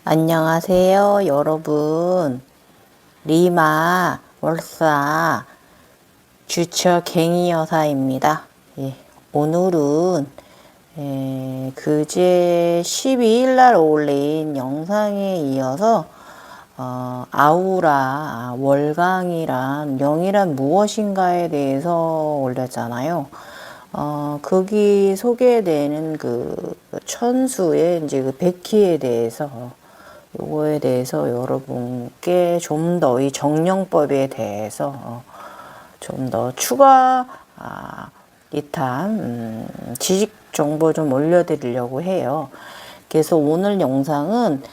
안녕하세요, 여러분. 리마 월사 주처갱이 여사입니다. 예, 오늘은 그제 12일 날 올린 영상에 이어서 아우라 월광이란 영이란 무엇인가에 대해서 올렸잖아요. 거기 소개되는 그 천수의 이제 그 백희에 대해서 요거에 대해서 여러분께 좀 더 이 정령법에 대해서 좀 더 추가 이탄 지식 정보 좀 올려드리려고 해요. 그래서 오늘 영상은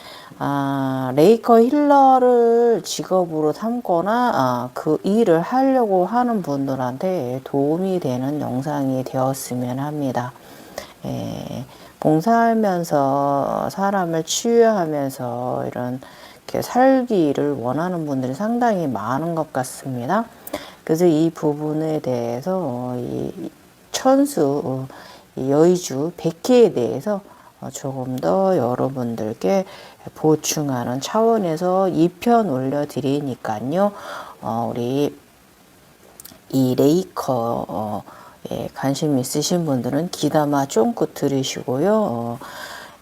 레이커 힐러를 직업으로 삼거나 그 일을 하려고 하는 분들한테 도움이 되는 영상이 되었으면 합니다. 봉사하면서 사람을 치유하면서 이런 이렇게 살기를 원하는 분들이 상당히 많은 것 같습니다. 그래서 이 부분에 대해서 이 천수, 이 여의주 백희에 대해서 조금 더 여러분들께 보충하는 차원에서 2편 올려드리니까요. 우리 이 레이커 관심 있으신 분들은 귀담아 쫑긋 들으시고요.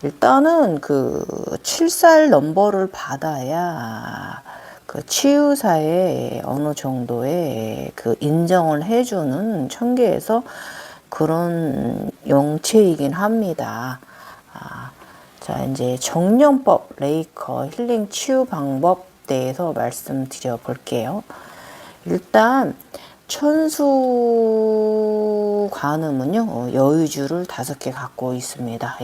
일단은 그 7살 넘버를 받아야 그 치유사에 어느 정도의 그 인정을 해주는 천계에서 그런 영체이긴 합니다. 자, 이제 정령법 레이커 힐링 치유 방법 대해서 말씀드려 볼게요. 일단 천수 관음은요, 여의주를 5개 갖고 있습니다.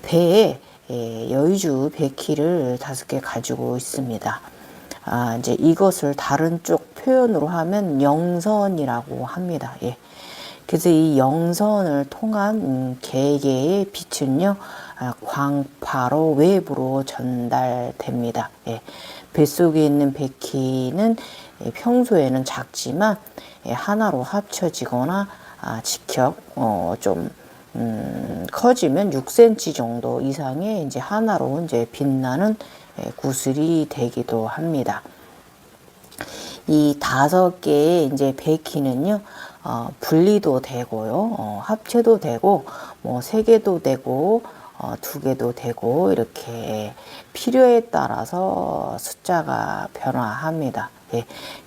배에 여의주 백희를 5개 가지고 있습니다. 이제 이것을 다른 쪽 표현으로 하면 영선이라고 합니다. 그래서 이 영선을 통한 개개의 빛은요, 광파로 외부로 전달됩니다. 뱃속에 있는 백희는 평소에는 작지만 하나로 합쳐지거나 직접 좀 커지면 6cm 정도 이상의 이제 하나로 이제 빛나는 구슬이 되기도 합니다. 이 5개의 이제 백희는요, 분리도 되고요, 합체도 되고, 뭐 3개도 되고, 2개도 되고, 이렇게 필요에 따라서 숫자가 변화합니다.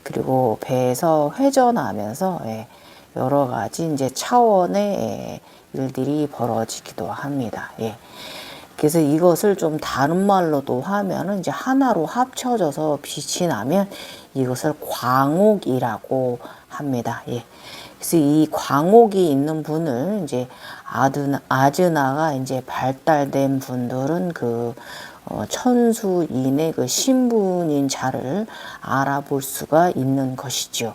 그리고 배에서 회전하면서 여러 가지 이제 차원의 일들이 벌어지기도 합니다. 그래서 이것을 좀 다른 말로도 하면은 이제 하나로 합쳐져서 빛이 나면 이것을 광옥이라고 합니다. 그래서 이 광옥이 있는 분을 이제 아즈나가 이제 발달된 분들은 그 천수인의 그 신분인 자를 알아볼 수가 있는 것이죠.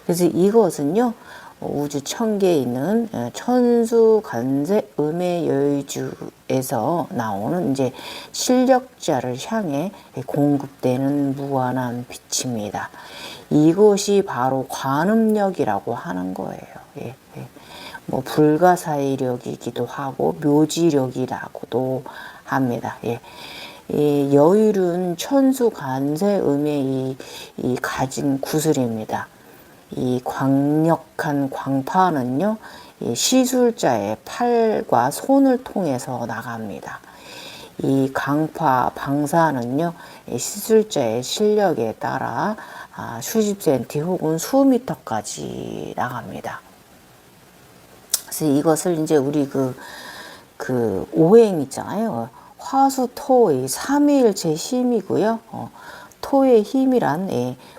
그래서 이것은요, 우주 천계에 있는 천수 관세 음의 여의주에서 나오는 이제 실력자를 향해 공급되는 무한한 빛입니다. 이것이 바로 관음력이라고 하는 거예요. 뭐 불가사의력이기도 하고 묘지력이라고도 합니다. 이 여율은 천수 관세 음의 이 가진 구슬입니다. 이 강력한 광파는요, 이 시술자의 팔과 손을 통해서 나갑니다. 이 강파 방사는요, 이 시술자의 실력에 따라 수십 센티 혹은 수미터까지 나갑니다. 그래서 이것을 이제 우리 그 오행 있잖아요. 화수 토의 삼위일체 힘이고요. 토의 힘이란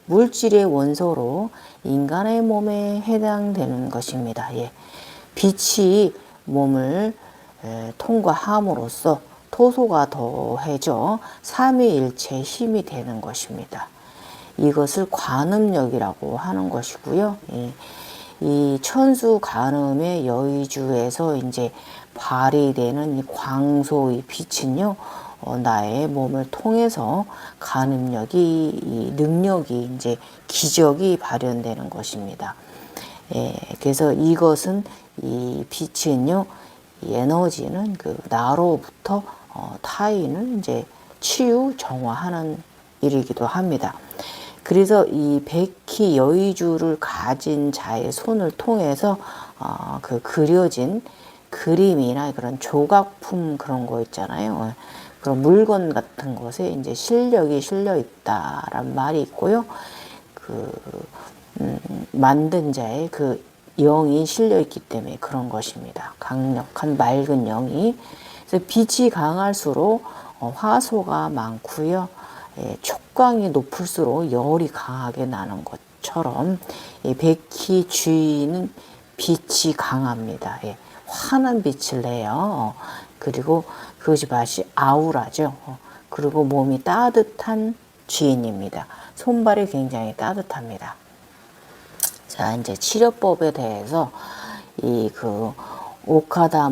물질의 원소로 인간의 몸에 해당되는 것입니다. 빛이 몸을 통과함으로써 토소가 더해져 삼위일체 힘이 되는 것입니다. 이것을 관음력이라고 하는 것이고요. 이 천수 관음의 여의주에서 이제 발휘되는 이 광소의 빛은요, 나의 몸을 통해서 관음력이, 이 능력이 이제 기적이 발현되는 것입니다. 그래서 이것은 이 빛은요, 이 에너지는 그 나로부터 타인을 이제 치유 정화하는 일이기도 합니다. 그래서 이 백희 여의주를 가진 자의 손을 통해서 그 그려진 그림이나 그런 조각품 그런 거 있잖아요. 그런 물건 같은 것에 이제 실력이 실려 있다란 말이 있고요. 만든 자의 그 영이 실려 있기 때문에 그런 것입니다. 강력한 맑은 영이. 그래서 빛이 강할수록 화소가 많고요. 촉광이 높을수록 열이 강하게 나는 것처럼 백희 주인은 빛이 강합니다. 환한 빛을 내요. 그리고 그것이 맛이 아우라죠. 그리고 몸이 따뜻한 주인입니다. 손발이 굉장히 따뜻합니다. 자, 이제 치료법에 대해서 오카다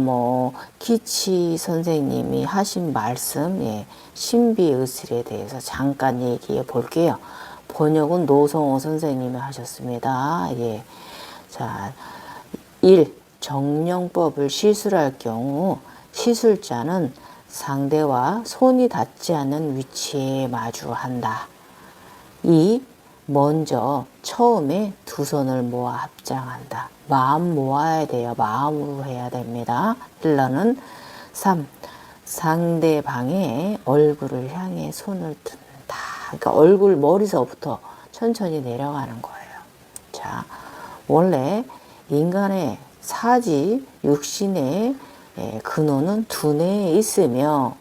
키치 선생님이 하신 말씀, 신비의술에 대해서 잠깐 얘기해 볼게요. 번역은 노성호 선생님이 하셨습니다. 자, 1. 정령법을 시술할 경우 시술자는 상대와 손이 닿지 않는 위치에 마주한다. 2. 먼저 처음에 두 손을 모아 합장한다. 마음 모아야 돼요. 마음으로 해야 됩니다. 힐러는 3. 상대방의 얼굴을 향해 손을 든다. 그러니까 얼굴 머리서부터 천천히 내려가는 거예요. 자, 원래 인간의 사지, 육신의 근원은 두뇌에 있으며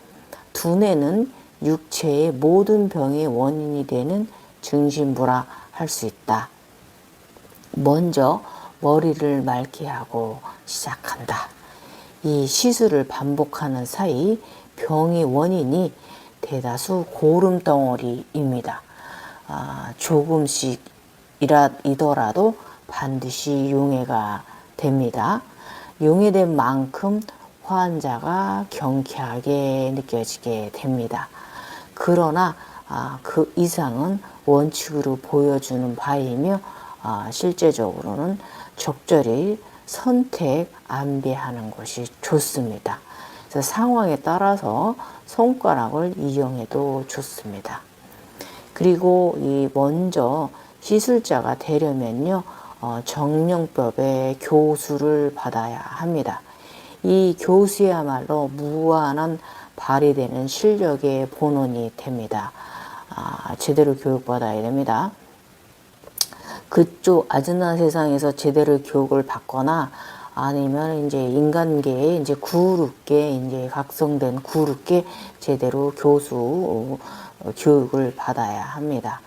두뇌는 육체의 모든 병의 원인이 되는 증신부라 할 수 있다. 먼저 머리를 맑게 하고 시작한다. 이 시술을 반복하는 사이 병의 원인이 대다수 고름덩어리입니다. 조금씩이더라도 반드시 용해가 됩니다. 용해된 만큼 환자가 경쾌하게 느껴지게 됩니다. 그러나 그 이상은 원칙으로 보여주는 바이며 실제적으로는 적절히 선택, 안배하는 것이 좋습니다. 그래서 상황에 따라서 손가락을 이용해도 좋습니다. 그리고 먼저 시술자가 되려면요, 정령법의 교수를 받아야 합니다. 이 교수야말로 무한한 발휘되는 실력의 본원이 됩니다. 제대로 교육받아야 됩니다. 그쪽 아즈나 세상에서 제대로 교육을 받거나 아니면 이제 인간계에 이제 구르게 이제 각성된 구르게 제대로 교수 교육을 받아야 합니다.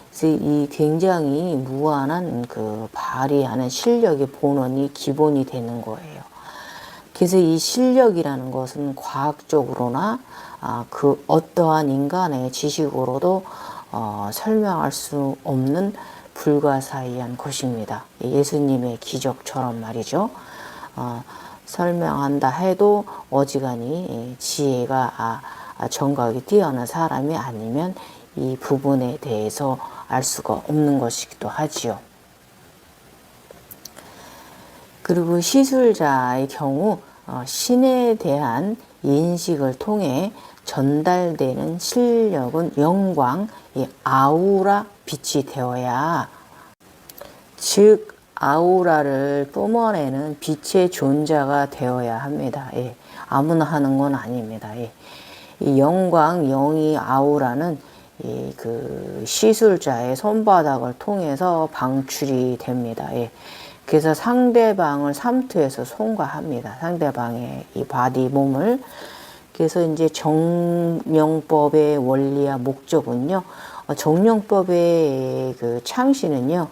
그래서 이 굉장히 무한한 그 발휘하는 실력의 본원이 기본이 되는 거예요. 그래서 이 실력이라는 것은 과학적으로나 그 어떠한 인간의 지식으로도 설명할 수 없는 불가사의한 것입니다. 예수님의 기적처럼 말이죠. 설명한다 해도 어지간히 지혜가 정각이 뛰어난 사람이 아니면 이 부분에 대해서 알 수가 없는 것이기도 하지요. 그리고 시술자의 경우 신에 대한 인식을 통해 전달되는 실력은 영광, 아우라 빛이 되어야, 즉 아우라를 뿜어내는 빛의 존재가 되어야 합니다. 아무나 하는 건 아닙니다. 이 영광, 영이 아우라는 그 시술자의 손바닥을 통해서 방출이 됩니다. 그래서 상대방을 삼투해서 송가합니다. 상대방의 이 바디 몸을. 그래서 이제 정령법의 원리와 목적은요, 정령법의 그 창시는요,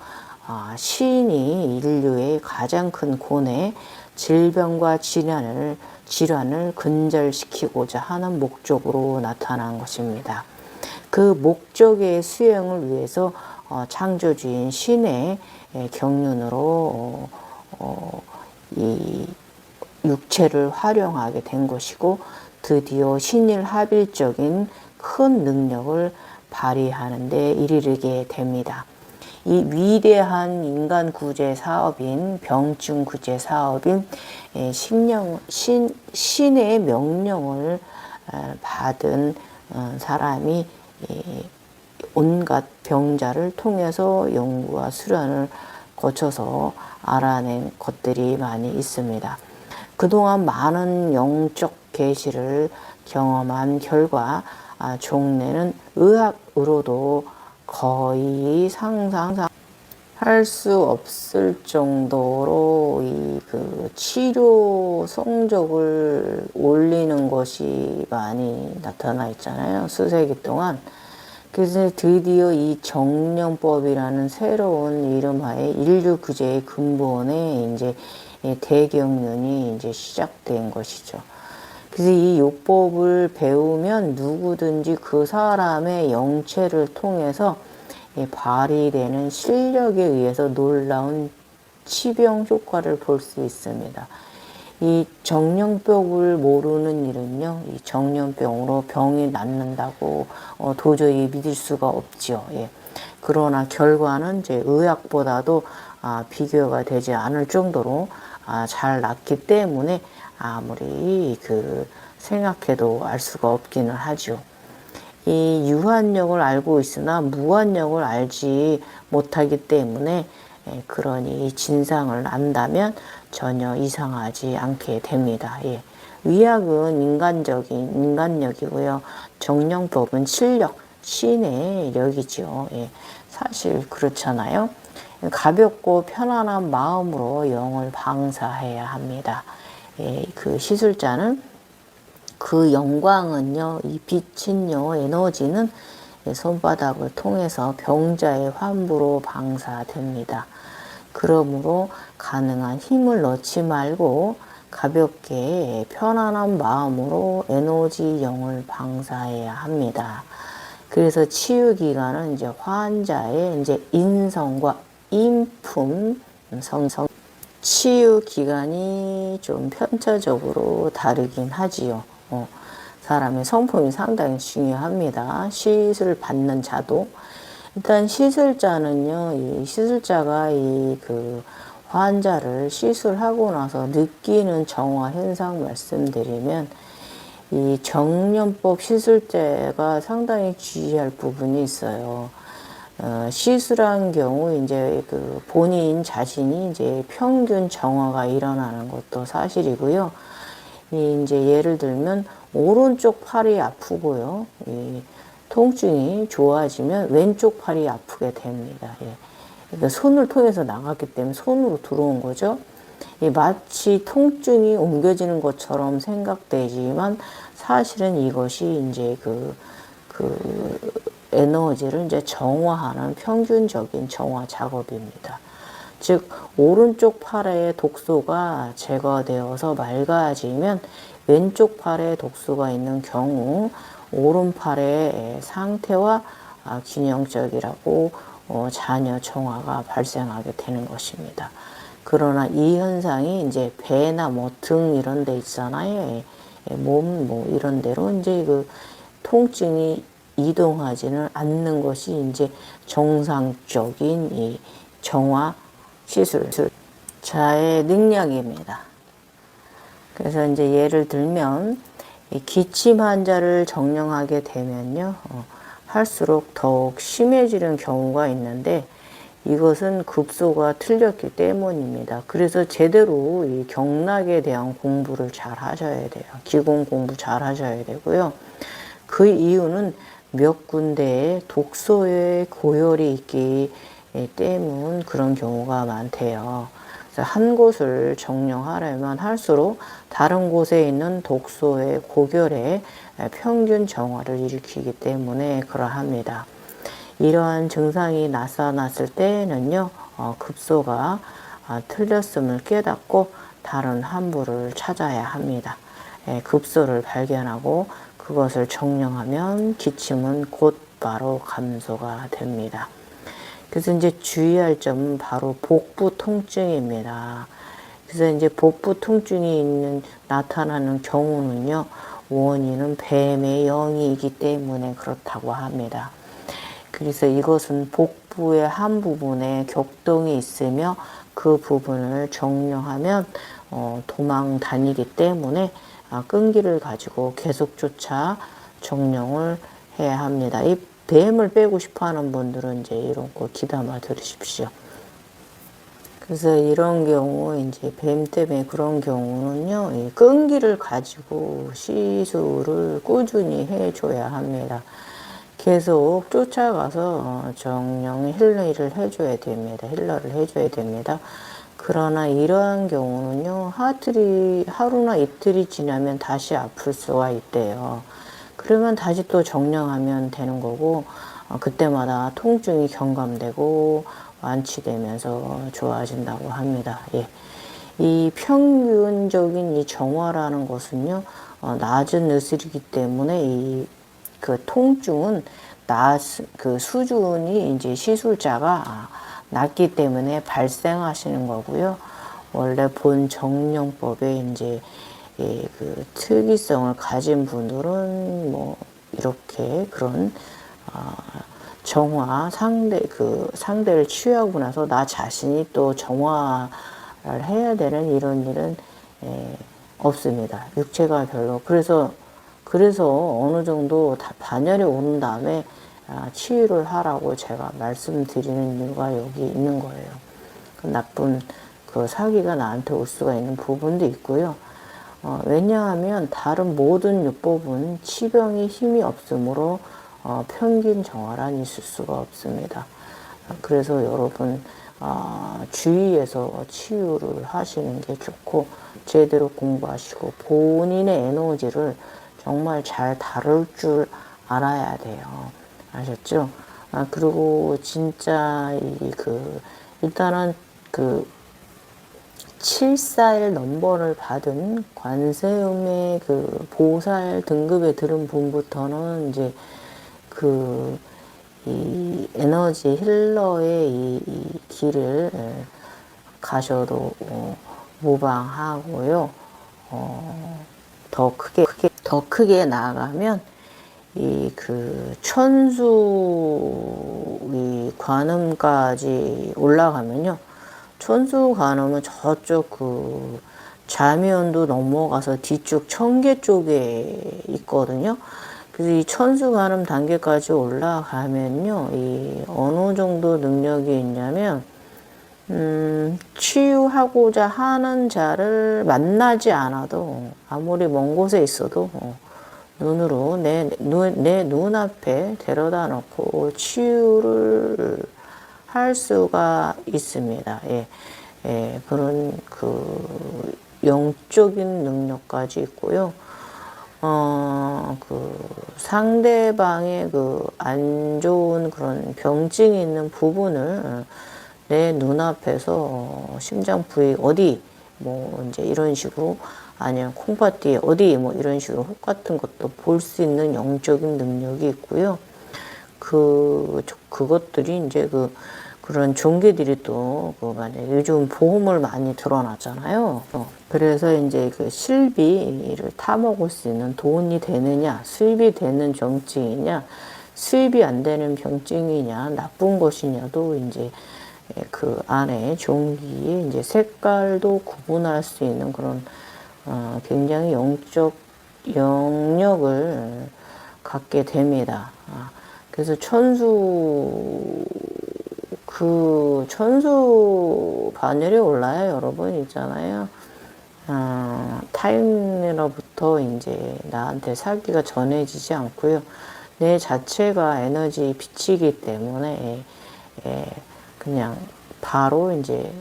신이 인류의 가장 큰 고뇌, 질병과 질환을 근절시키고자 하는 목적으로 나타난 것입니다. 그 목적의 수행을 위해서 창조주인 신의 경륜으로 이 육체를 활용하게 된 것이고, 드디어 신일합일적인 큰 능력을 발휘하는 데 이르게 됩니다. 이 위대한 인간 구제 사업인 병증 구제 사업인 신의 명령을 받은 사람이 온갖 병자를 통해서 연구와 수련을 거쳐서 알아낸 것들이 많이 있습니다. 그동안 많은 영적 계시를 경험한 결과 종래는 의학으로도 거의 상상할 수 없을 정도로 그 치료 성적을 올리는 것이 많이 나타나 있잖아요. 수세기 동안. 그래서 드디어 이 정령법이라는 새로운 이름하에 인류 구제의 근본에 이제 대경륜이 이제 시작된 것이죠. 그래서 이 요법을 배우면 누구든지 그 사람의 영체를 통해서 발휘되는 실력에 의해서 놀라운 치병 효과를 볼 수 있습니다. 이 정령병을 모르는 일은요, 이 정령병으로 병이 낫는다고 도저히 믿을 수가 없죠. 예. 그러나 결과는 이제 의학보다도 비교가 되지 않을 정도로 잘 낫기 때문에 아무리 생각해도 알 수가 없기는 하죠. 이 유한력을 알고 있으나 무한력을 알지 못하기 때문에 그러니 이 진상을 안다면 전혀 이상하지 않게 됩니다. 예. 의학은 인간력이고요. 정령법은 실력, 신의 력이죠. 예. 사실 그렇잖아요. 가볍고 편안한 마음으로 영을 방사해야 합니다. 예, 그 시술자는 그 영광은요, 이 빛은요, 에너지는 손바닥을 통해서 병자의 환부로 방사됩니다. 그러므로 가능한 힘을 넣지 말고 가볍게 편안한 마음으로 에너지 영을 방사해야 합니다. 그래서 치유 기간은 이제 환자의 이제 인성과 인품, 치유 기간이 좀 편차적으로 다르긴 하지요. 사람의 성품이 상당히 중요합니다. 시술 받는 자도. 일단 시술자는요, 이 시술자가 그 환자를 시술하고 나서 느끼는 정화 현상 말씀드리면, 이 정령법 시술자가 상당히 주의할 부분이 있어요. 시술한 경우 이제 그 본인 자신이 이제 평균 정화가 일어나는 것도 사실이고요. 이제 예를 들면 오른쪽 팔이 아프고요. 이 통증이 좋아지면 왼쪽 팔이 아프게 됩니다. 예. 그러니까 손을 통해서 나갔기 때문에 손으로 들어온 거죠. 마치 통증이 옮겨지는 것처럼 생각되지만 사실은 이것이 이제 그 에너지를 이제 정화하는 평균적인 정화 작업입니다. 즉 오른쪽 팔의 독소가 제거되어서 맑아지면 왼쪽 팔에 독소가 있는 경우 오른팔의 상태와 균형적이라고 잔여 정화가 발생하게 되는 것입니다. 그러나 이 현상이 이제 배나 뭐 등 이런 데 있잖아요. 몸 뭐 이런 데로 이제 그 통증이 이동하지는 않는 것이 이제 정상적인 이 정화 시술자의 능력입니다. 그래서 이제 예를 들면 이 기침 환자를 정령하게 되면요, 할수록 더욱 심해지는 경우가 있는데 이것은 급소가 틀렸기 때문입니다. 그래서 제대로 이 경락에 대한 공부를 잘 하셔야 돼요. 기본 공부 잘 하셔야 되고요. 그 이유는 몇 군데에 독소의 고열이 있기 때문 그런 경우가 많대요. 그래서 한 곳을 정령하려면 할수록 다른 곳에 있는 독소의 고결에 평균 정화를 일으키기 때문에 그러합니다. 이러한 증상이 나타났을 때는요, 급소가 틀렸음을 깨닫고 다른 환부를 찾아야 합니다. 급소를 발견하고 그것을 정령하면 기침은 곧바로 감소가 됩니다. 그래서 이제 주의할 점은 바로 복부 통증입니다. 그래서 이제 복부 통증이 나타나는 경우는요, 원인은 뱀의 영이기 때문에 그렇다고 합니다. 그래서 이것은 복부의 한 부분에 격동이 있으며 그 부분을 정령하면 도망 다니기 때문에 끈기를 가지고 계속 쫓아 정령을 해야 합니다. 이 뱀을 빼고 싶어 하는 분들은 이제 이런 거 귀담아 들으십시오. 그래서 이런 경우 이제 뱀 때문에 그런 경우는요, 이 끈기를 가지고 시술을 꾸준히 해줘야 합니다. 계속 쫓아가서 정령 힐러를 해줘야 됩니다. 힐러를 해줘야 됩니다. 그러나 이러한 경우는요, 하루나 이틀이 지나면 다시 아플 수가 있대요. 그러면 다시 또 정령하면 되는 거고, 그때마다 통증이 경감되고 완치되면서 좋아진다고 합니다. 예. 이 평균적인 이 정화라는 것은요, 낮은 느슬이기 때문에 그 통증은 그 수준이 이제 시술자가 낮기 때문에 발생하시는 거고요. 원래 본 정령법에 이제 그 특이성을 가진 분들은 뭐 이렇게 그런 정화 상대를 치유하고 나서 나 자신이 또 정화를 해야 되는 이런 일은 없습니다. 육체가 별로 그래서 어느 정도 다 반열에 오른 다음에 치유를 하라고 제가 말씀드리는 이유가 여기 있는 거예요. 그 나쁜 그 사기가 나한테 올 수가 있는 부분도 있고요. 왜냐하면 다른 모든 요법은 치병이 힘이 없으므로 평균 정화란 있을 수가 없습니다. 그래서 여러분 주의해서 치유를 하시는 게 좋고 제대로 공부하시고 본인의 에너지를 정말 잘 다룰 줄 알아야 돼요. 아셨죠? 그리고 진짜 일단은 그 741 넘버를 받은 관세음의 그 보살 등급에 들은 분부터는 이제 이 에너지 힐러의 이 길을 가셔도 무방하고요. 더 크게 나아가면 천수 이 관음까지 올라가면요. 천수 관음은 저쪽 자면도 넘어가서 뒤쪽 청계 쪽에 있거든요. 그래서 이 천수 관음 단계까지 올라가면요. 어느 정도 능력이 있냐면 치유하고자 하는 자를 만나지 않아도 아무리 먼 곳에 있어도 눈으로 내 눈앞에 데려다 놓고 치유를 할 수가 있습니다. 그런 영적인 능력까지 있고요. 상대방의 안 좋은 그런 병증이 있는 부분을 내 눈앞에서 심장 부위 어디 뭐 이제 이런 식으로 아니면 콩팥뒤에 어디 뭐 이런 식으로 혹 같은 것도 볼 수 있는 영적인 능력이 있고요. 그것들이 이제 그런 종교들이 또 만약에 요즘 보험을 많이 들어놨잖아요. 그래서 이제 실비를 타먹을 수 있는 돈이 되느냐, 수입이 되는 병증이냐, 수입이 안 되는 병증이냐, 나쁜 것이냐도 이제 그 안에 종기에 이제 색깔도 구분할 수 있는 그런 굉장히 영적 영역을 갖게 됩니다. 그래서 천수 반열에 올라야 여러분 있잖아요. 타인으로부터 이제 나한테 사기가 전해지지 않고요. 내 자체가 에너지 빛이기 때문에 그냥 바로 이제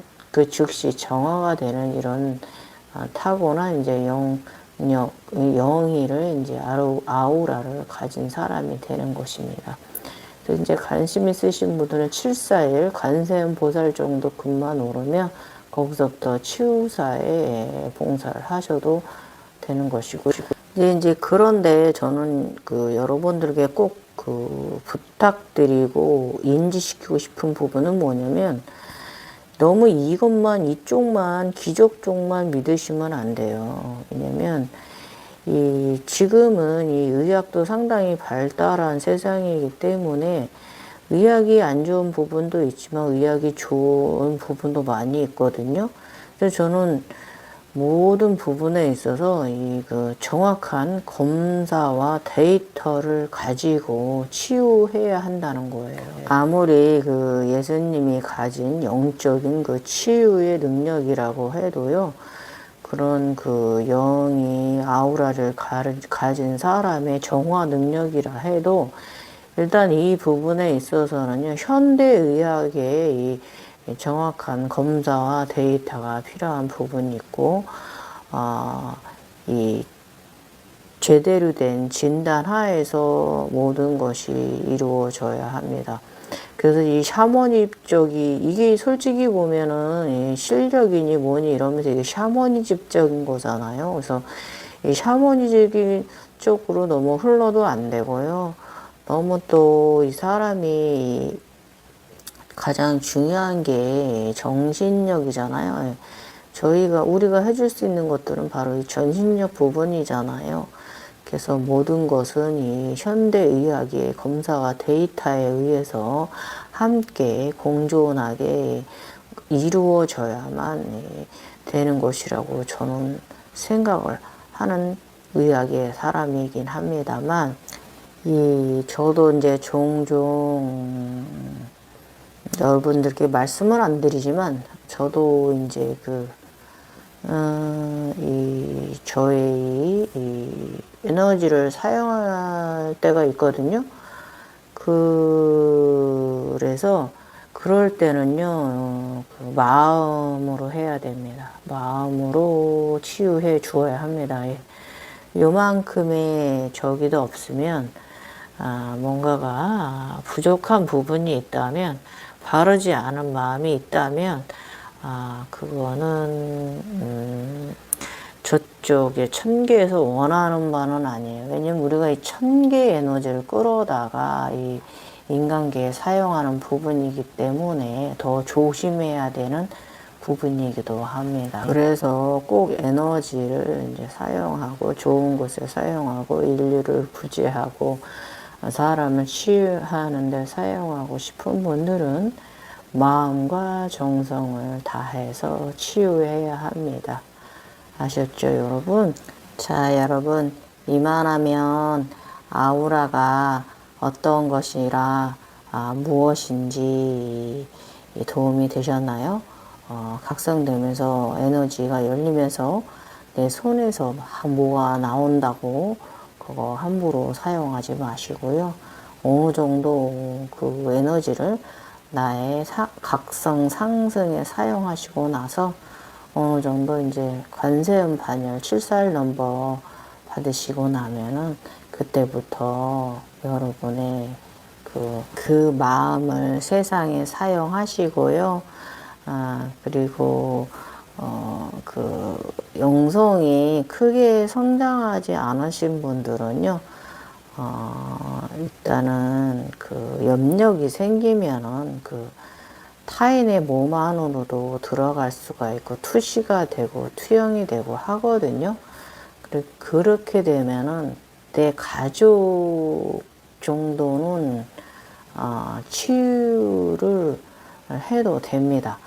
즉시 정화가 되는 이런 타고난 이제 영의를 이제 아우라를 가진 사람이 되는 것입니다. 그래서 이제 관심 있으신 분들은 741 관세음 보살 정도 급만 오르면 거기서부터 치유사에 봉사를 하셔도 되는 것이고. 이제 그런데 저는 여러분들에게 꼭 부탁드리고 인지시키고 싶은 부분은 뭐냐면 너무 이쪽만 기적 쪽만 믿으시면 안 돼요. 왜냐면 지금은 이 의학도 상당히 발달한 세상이기 때문에 의학이 안 좋은 부분도 있지만 의학이 좋은 부분도 많이 있거든요. 그래서 저는 모든 부분에 있어서 이 그 정확한 검사와 데이터를 가지고 치유해야 한다는 거예요. 아무리 그 예수님이 가진 영적인 그 치유의 능력이라고 해도요, 그런 그 영이 아우라를 가진 사람의 정화 능력이라 해도 일단 이 부분에 있어서는요, 현대의학의 이 정확한 검사와 데이터가 필요한 부분이 있고, 이 제대로 된 진단 하에서 모든 것이 이루어져야 합니다. 그래서 이 샤머니즘적이, 이게 솔직히 보면은 이 실력이니 뭐니 이러면서 이게 샤머니즘적인 거잖아요. 그래서 이 샤머니즘 쪽으로 너무 흘러도 안 되고요. 너무 또 이 사람이 가장 중요한 게 정신력이잖아요. 우리가 해줄 수 있는 것들은 바로 이 전신력 부분이잖아요. 그래서 모든 것은 이 현대의학의 검사와 데이터에 의해서 함께 공존하게 이루어져야만 되는 것이라고 저는 생각을 하는 의학의 사람이긴 합니다만, 저도 이제 종종 여러분들께 말씀을 안 드리지만, 저도 이제 저의 이 에너지를 사용할 때가 있거든요. 그래서 그럴 때는요, 마음으로 해야 됩니다. 마음으로 치유해 주어야 합니다. 요만큼의 저기도 없으면, 뭔가가 부족한 부분이 있다면, 바르지 않은 마음이 있다면, 그거는 저쪽에 천계에서 원하는 바는 아니에요. 왜냐면 우리가 이 천계 에너지를 끌어다가 이 인간계에 사용하는 부분이기 때문에 더 조심해야 되는 부분이기도 합니다. 그래서 꼭 에너지를 이제 사용하고 좋은 곳에 사용하고 인류를 구제하고 사람을 치유하는 데 사용하고 싶은 분들은 마음과 정성을 다해서 치유해야 합니다. 아셨죠, 여러분? 자, 여러분, 이만하면 아우라가 어떤 것이라 무엇인지 도움이 되셨나요? 각성되면서 에너지가 열리면서 내 손에서 뭐가 나온다고 그거 함부로 사용하지 마시고요. 어느 정도 그 에너지를 나의 각성 상승에 사용하시고 나서 어느 정도 이제 관세음 반열 74일 넘버 받으시고 나면은 그때부터 여러분의 그 마음을 세상에 사용하시고요. 그리고 영성이 크게 성장하지 않으신 분들은요, 일단은 염력이 생기면은 타인의 몸 안으로도 들어갈 수가 있고 투시가 되고 투영이 되고 하거든요. 그렇게 되면은 내 가족 정도는 치유를 해도 됩니다.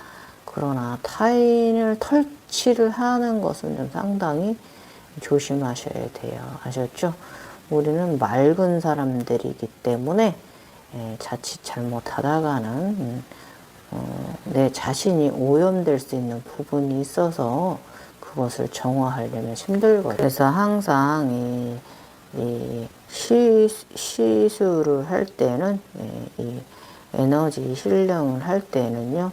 그러나 타인을 터치를 하는 것은 좀 상당히 조심하셔야 돼요. 아셨죠? 우리는 맑은 사람들이기 때문에 자칫 잘못하다가는 내 자신이 오염될 수 있는 부분이 있어서 그것을 정화하려면 힘들거든요. 그래서 항상 이 시술을 할 때는, 이 에너지 힐링을 할 때는요,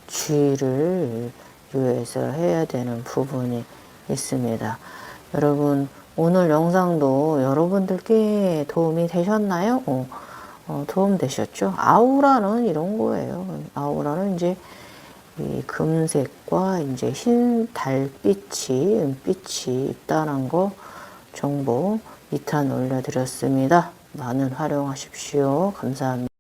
주의를 유의해서 해야 되는 부분이 있습니다. 여러분, 오늘 영상도 여러분들께 도움이 되셨나요? 도움 되셨죠? 아우라는 이런 거예요. 아우라는 이제 이 금색과 이제 흰 달빛이, 은빛이 있다는 거 정보 2탄 올려드렸습니다. 많은 활용하십시오. 감사합니다.